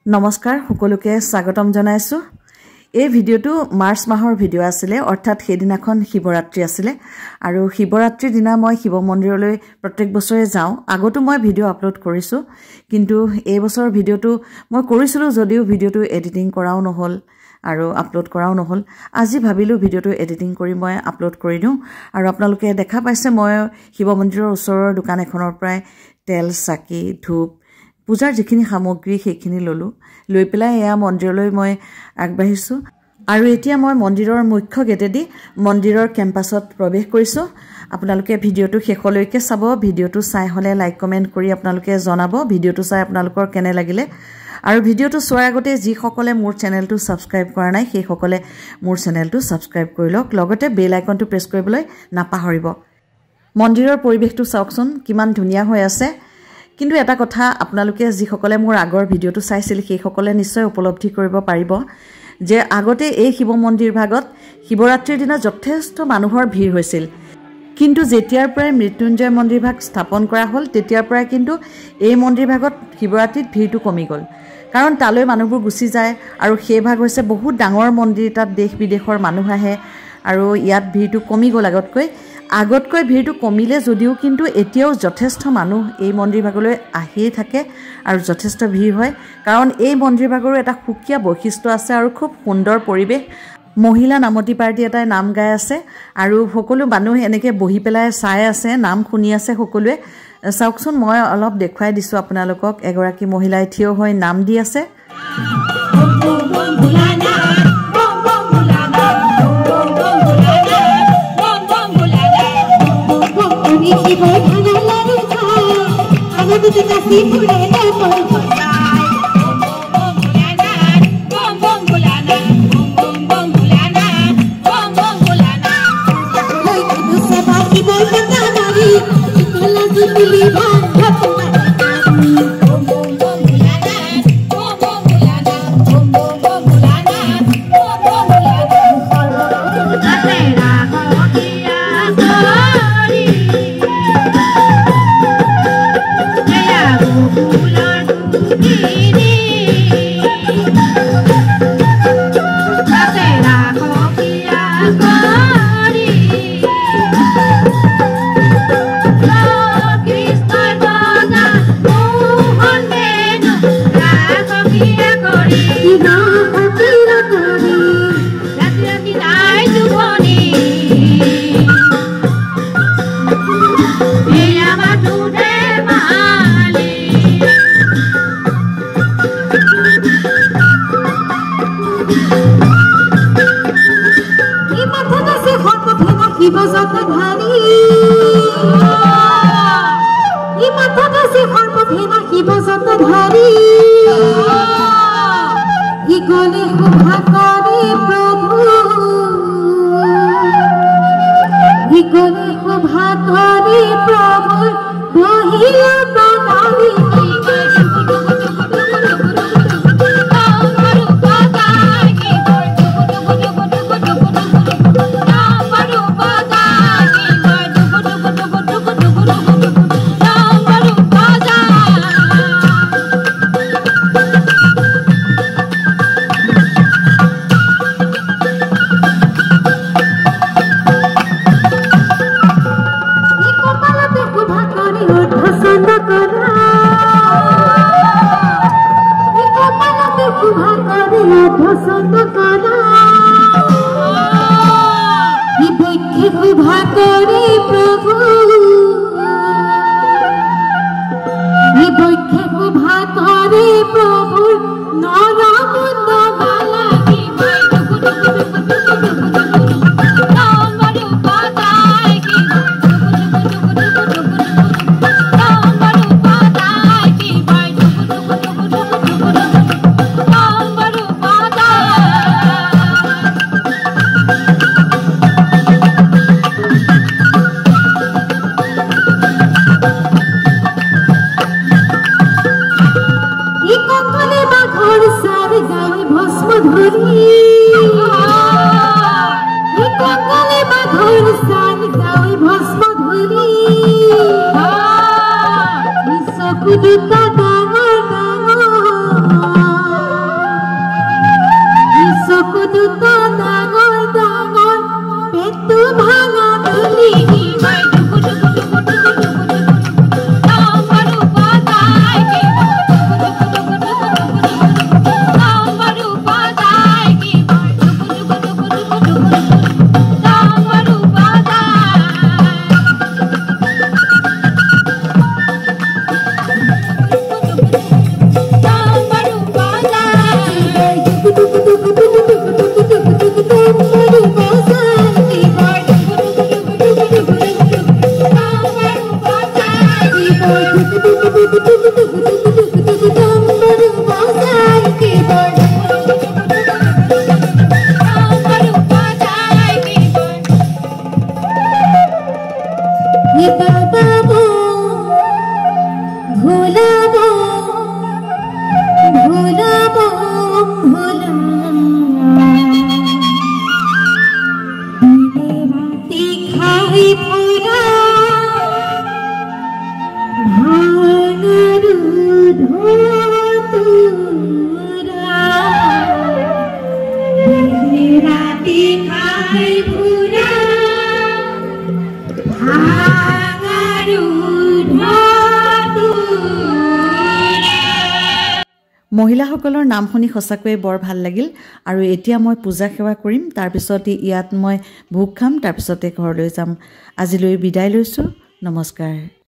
নমস্কাৰ সকলোকে স্বাগতম জনাইছো এই ভিডিওটো মাৰ্চ মাহৰ ভিডিও আছিল অৰ্থাৎ হেদিনাখন শিৱৰাত্ৰি আছিল আৰু শিৱৰাত্ৰিৰ দিনা মই শিৱ মন্দিৰলৈ প্ৰত্যেক বছৰে যাওঁ আগতো মই ভিডিও আপলোড কৰিছো কিন্তু এই বছৰৰ ভিডিওটো মই কৰিছিলো যদিও ভিডিওটো এডিটিং কৰাও নহল আৰু আপলোড কৰাও নহল আজি ভাবিলো ভিডিওটো এডিটিং কৰি মই আপলোড কৰি দিও আৰু আপোনালোকে দেখা পাইছে মই শিৱ মন্দিৰৰ ওচৰৰ দোকান এখনৰ পৰাই তেল চাকি ধূপ পূজাৰ যিখিনি সামগ্ৰী সেইখিনি ললো লৈ পেলাই এয়া মন্দিৰলৈ মই আগবাঢ়িছো আৰু এতিয়া মই মন্দিৰৰ মুখ্য গেটেদি মন্দিৰৰ কেম্পাছত প্ৰৱেশ কৰিছো আপোনালোকে ভিডিওটো শেষলৈকে চাব ভিডিওটো চাই হলে লাইক কমেন্ট কৰি আপোনালোকে জনাব ভিডিওটো চাই আপোনালোকৰ কেনে লাগিলে আৰু ভিডিওটো চোৱাৰ আগতে যি সকলে মোৰ চেনেলটো সাবস্ক্ৰাইব কৰা নাই সেই সকলে মোৰ চেনেলটো সাবস্ক্ৰাইব কৰি লওক লগতে বেল আইকনটো প্ৰেছ কৰিবলৈ নাপাহৰিব মন্দিৰৰ পৰিবেশটো চাওকচোন কিমান ধুনীয়া হৈ আছে কিন্তু এটা কথা আপোনালোকে যি সকলে মোৰ আগৰ ভিডিওটো চাইছিল সেই সকলে নিশ্চয় উপলব্ধি কৰিব পাৰিব যে আগতে এই শিৱ মন্দিৰ ভাগত শিৱৰাত্ৰিৰ দিনা যথেষ্ট মানুহৰ ভিৰ হৈছিল কিন্তু যেতিয়াৰ পৰাই মৃত্যুঞ্জয় মন্দিৰ ভাগ স্থাপন কৰা হ'ল তেতিয়াৰ পৰাই কিন্তু এই মন্দিৰ ভাগত শিৱৰাত্ৰিত ভিৰটো কমি গ'ল কাৰণ তালৈ মানুহবোৰ গুচি যায় আৰু সেই ভাগ হৈছে বহুত ডাঙৰ মন্দিৰ তাত দেশ বিদেশৰ মানুহ আহে আৰু ইয়াত ভিৰটো কমি গ'ল আগতকৈ ভিৰটো কমিলে যদিও কিন্তু এতিয়াও যথেষ্ট মানুহ এই মন্দিৰ ভাগলৈ আহিয়ে থাকে আৰু যথেষ্ট ভিৰ হয় কাৰণ এই মন্দিৰ ভাগৰো এটা সুকীয়া বৈশিষ্ট্য আছে আৰু খুব সুন্দৰ পৰিবেশ মহিলা নামতি পাৰ্টি এটাই নাম গাই আছে আৰু সকলো মানুহ এনেকৈ বহি পেলাই চাই আছে নাম শুনি আছে সকলোৱে চাওকচোন মই অলপ দেখুৱাই দিছো আপোনালোকক এগৰাকী মহিলাই থিয় হৈ নাম দি আছে Kita মহিলাসকলৰ নাম শুনি সঁচাকৈয়ে বৰ ভাল লাগিল আৰু এতিয়া মই পূজা সেৱা কৰিম তাৰপিছত ইয়াত মই ভোগ খাম তাৰপিছতে ঘৰলৈ যাম আজিলৈ বিদায় লৈছোঁ নমস্কাৰ